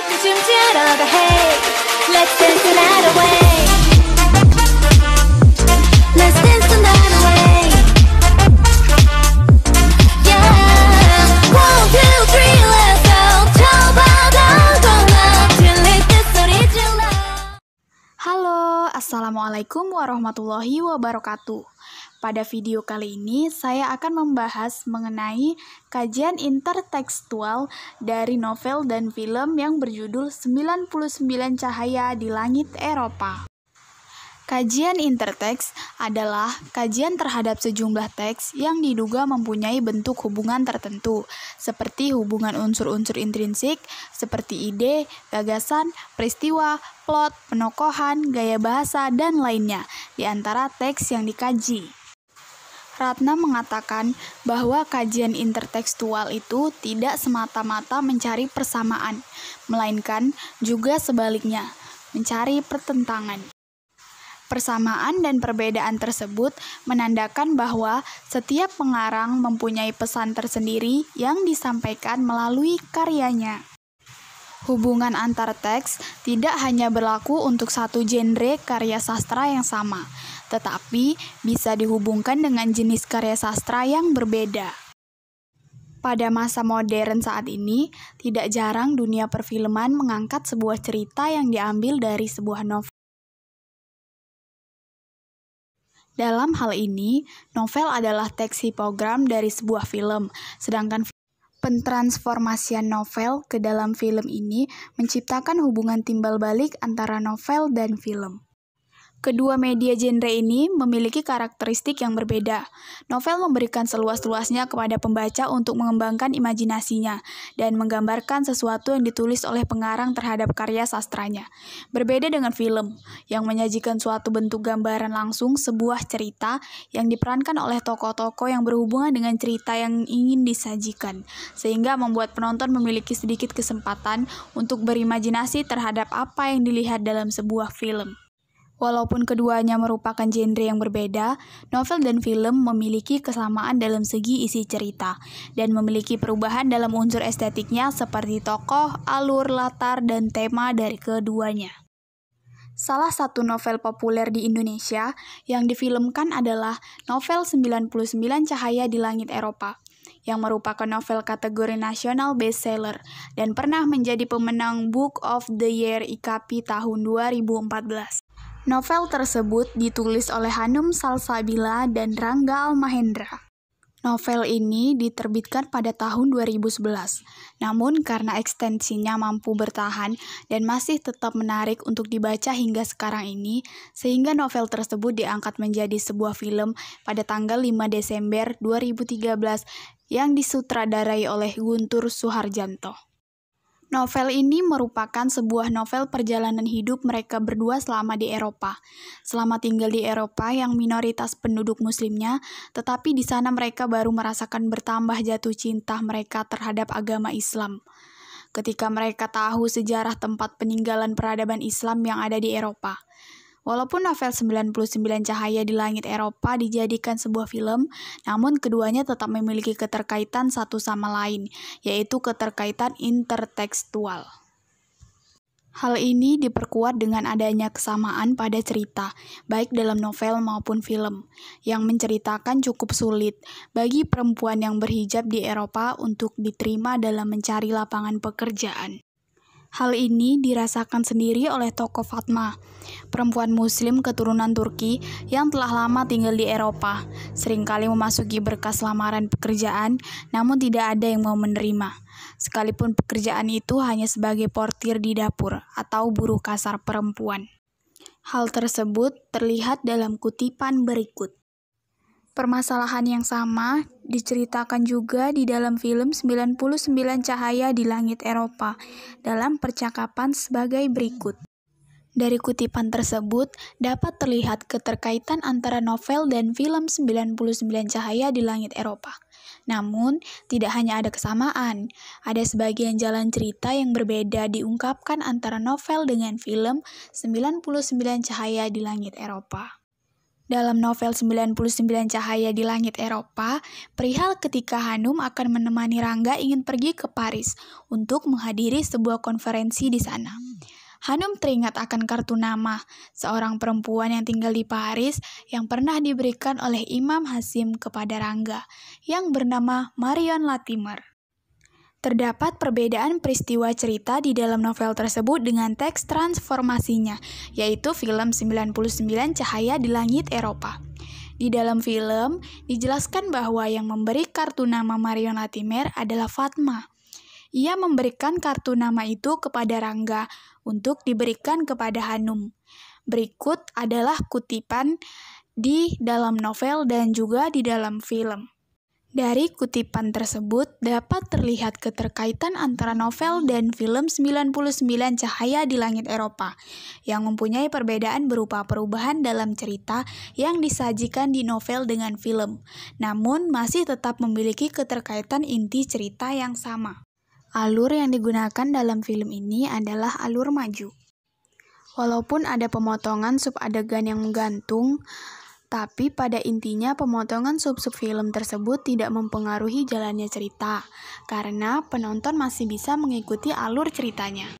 춤추러 가 hey Let's dance the night away Let's dance the night away Yeah 1, 2, 3 let's go 저 바다도 나 들릴 때 소리 질러. Halo, Assalamualaikum warahmatullahi wabarakatuh. Pada video kali ini, saya akan membahas mengenai kajian intertekstual dari novel dan film yang berjudul 99 Cahaya di Langit Eropa. Kajian interteks adalah kajian terhadap sejumlah teks yang diduga mempunyai bentuk hubungan tertentu, seperti hubungan unsur-unsur intrinsik, seperti ide, gagasan, peristiwa, plot, penokohan, gaya bahasa, dan lainnya, di antara teks yang dikaji. Ratna mengatakan bahwa kajian intertekstual itu tidak semata-mata mencari persamaan, melainkan juga sebaliknya, mencari pertentangan. Persamaan dan perbedaan tersebut menandakan bahwa setiap pengarang mempunyai pesan tersendiri yang disampaikan melalui karyanya. Hubungan antar teks tidak hanya berlaku untuk satu genre karya sastra yang sama, tetapi bisa dihubungkan dengan jenis karya sastra yang berbeda. Pada masa modern saat ini, tidak jarang dunia perfilman mengangkat sebuah cerita yang diambil dari sebuah novel. Dalam hal ini, novel adalah teks hipogram dari sebuah film, sedangkan pentransformasian novel ke dalam film ini menciptakan hubungan timbal balik antara novel dan film. Kedua media genre ini memiliki karakteristik yang berbeda. Novel memberikan seluas-luasnya kepada pembaca untuk mengembangkan imajinasinya dan menggambarkan sesuatu yang ditulis oleh pengarang terhadap karya sastranya. Berbeda dengan film, yang menyajikan suatu bentuk gambaran langsung sebuah cerita yang diperankan oleh tokoh-tokoh yang berhubungan dengan cerita yang ingin disajikan, sehingga membuat penonton memiliki sedikit kesempatan untuk berimajinasi terhadap apa yang dilihat dalam sebuah film. Walaupun keduanya merupakan genre yang berbeda, novel dan film memiliki kesamaan dalam segi isi cerita, dan memiliki perubahan dalam unsur estetiknya seperti tokoh, alur, latar, dan tema dari keduanya. Salah satu novel populer di Indonesia yang difilmkan adalah novel 99 Cahaya di Langit Eropa, yang merupakan novel kategori nasional bestseller dan pernah menjadi pemenang Book of the Year IKP tahun 2014. Novel tersebut ditulis oleh Hanum Salsabila dan Rangga Almahendra. Novel ini diterbitkan pada tahun 2011, namun karena ekstensinya mampu bertahan dan masih tetap menarik untuk dibaca hingga sekarang ini, sehingga novel tersebut diangkat menjadi sebuah film pada tanggal 5 Desember 2013 yang disutradarai oleh Guntur Suharjanto. Novel ini merupakan sebuah novel perjalanan hidup mereka berdua selama di Eropa. Selama tinggal di Eropa yang minoritas penduduk muslimnya, tetapi di sana mereka baru merasakan bertambah jatuh cinta mereka terhadap agama Islam. Ketika mereka tahu sejarah tempat peninggalan peradaban Islam yang ada di Eropa. Walaupun novel 99 Cahaya di Langit Eropa dijadikan sebuah film, namun keduanya tetap memiliki keterkaitan satu sama lain, yaitu keterkaitan intertekstual. Hal ini diperkuat dengan adanya kesamaan pada cerita, baik dalam novel maupun film, yang menceritakan cukup sulit bagi perempuan yang berhijab di Eropa untuk diterima dalam mencari lapangan pekerjaan. Hal ini dirasakan sendiri oleh tokoh Fatma, perempuan muslim keturunan Turki yang telah lama tinggal di Eropa, seringkali memasuki berkas lamaran pekerjaan, namun tidak ada yang mau menerima, sekalipun pekerjaan itu hanya sebagai portir di dapur atau buruh kasar perempuan. Hal tersebut terlihat dalam kutipan berikut. Permasalahan yang sama diceritakan juga di dalam film 99 Cahaya di Langit Eropa dalam percakapan sebagai berikut. Dari kutipan tersebut dapat terlihat keterkaitan antara novel dan film 99 Cahaya di Langit Eropa. Namun, tidak hanya ada kesamaan, ada sebagian jalan cerita yang berbeda diungkapkan antara novel dengan film 99 Cahaya di Langit Eropa. Dalam novel 99 Cahaya di Langit Eropa, perihal ketika Hanum akan menemani Rangga ingin pergi ke Paris untuk menghadiri sebuah konferensi di sana. Hanum teringat akan kartu nama, seorang perempuan yang tinggal di Paris yang pernah diberikan oleh Imam Hasim kepada Rangga, yang bernama Marion Latimer. Terdapat perbedaan peristiwa cerita di dalam novel tersebut dengan teks transformasinya, yaitu film 99 Cahaya di Langit Eropa. Di dalam film, dijelaskan bahwa yang memberi kartu nama Marion Latimer adalah Fatma. Ia memberikan kartu nama itu kepada Rangga untuk diberikan kepada Hanum. Berikut adalah kutipan di dalam novel dan juga di dalam film. Dari kutipan tersebut dapat terlihat keterkaitan antara novel dan film 99 Cahaya di Langit Eropa yang mempunyai perbedaan berupa perubahan dalam cerita yang disajikan di novel dengan film, namun masih tetap memiliki keterkaitan inti cerita yang sama. Alur yang digunakan dalam film ini adalah alur maju. Walaupun ada pemotongan sub adegan yang menggantung, tapi pada intinya pemotongan sub-sub film tersebut tidak mempengaruhi jalannya cerita, karena penonton masih bisa mengikuti alur ceritanya.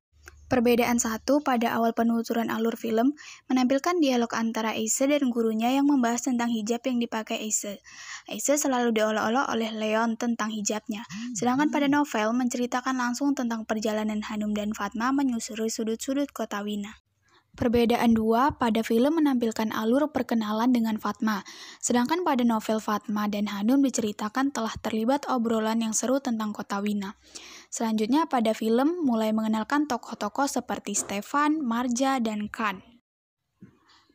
Perbedaan satu pada awal penuturan alur film menampilkan dialog antara Ace dan gurunya yang membahas tentang hijab yang dipakai Ace. Ace selalu diolok-olok oleh Leon tentang hijabnya, sedangkan pada novel menceritakan langsung tentang perjalanan Hanum dan Fatma menyusuri sudut-sudut kota Wina. Perbedaan dua, pada film menampilkan alur perkenalan dengan Fatma, sedangkan pada novel Fatma dan Hanum diceritakan telah terlibat obrolan yang seru tentang kota Wina. Selanjutnya pada film mulai mengenalkan tokoh-tokoh seperti Stefan, Marja, dan Khan.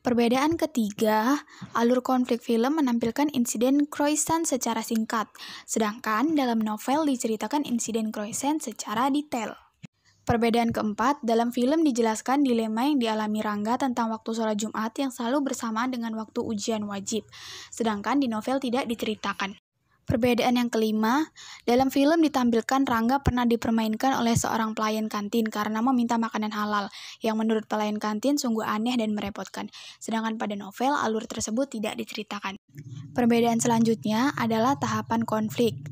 Perbedaan ketiga, alur konflik film menampilkan insiden Croissant secara singkat, sedangkan dalam novel diceritakan insiden Croissant secara detail. Perbedaan keempat, dalam film dijelaskan dilema yang dialami Rangga tentang waktu sholat Jumat yang selalu bersamaan dengan waktu ujian wajib, sedangkan di novel tidak diceritakan. Perbedaan yang kelima, dalam film ditampilkan Rangga pernah dipermainkan oleh seorang pelayan kantin karena meminta makanan halal, yang menurut pelayan kantin sungguh aneh dan merepotkan, sedangkan pada novel alur tersebut tidak diceritakan. Perbedaan selanjutnya adalah tahapan konflik.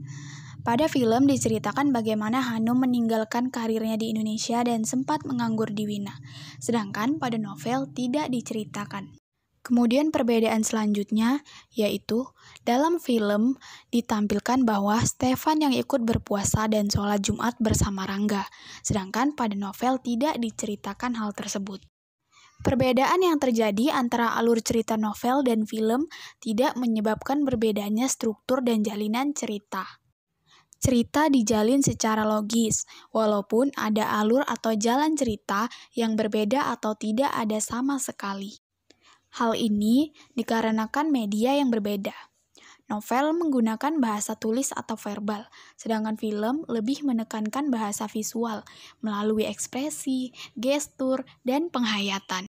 Pada film diceritakan bagaimana Hanum meninggalkan karirnya di Indonesia dan sempat menganggur di Wina, sedangkan pada novel tidak diceritakan. Kemudian perbedaan selanjutnya, yaitu dalam film ditampilkan bahwa Stefan yang ikut berpuasa dan sholat Jumat bersama Rangga, sedangkan pada novel tidak diceritakan hal tersebut. Perbedaan yang terjadi antara alur cerita novel dan film tidak menyebabkan berbedanya struktur dan jalinan cerita. Cerita dijalin secara logis, walaupun ada alur atau jalan cerita yang berbeda atau tidak ada sama sekali. Hal ini dikarenakan media yang berbeda. Novel menggunakan bahasa tulis atau verbal, sedangkan film lebih menekankan bahasa visual melalui ekspresi, gestur, dan penghayatan.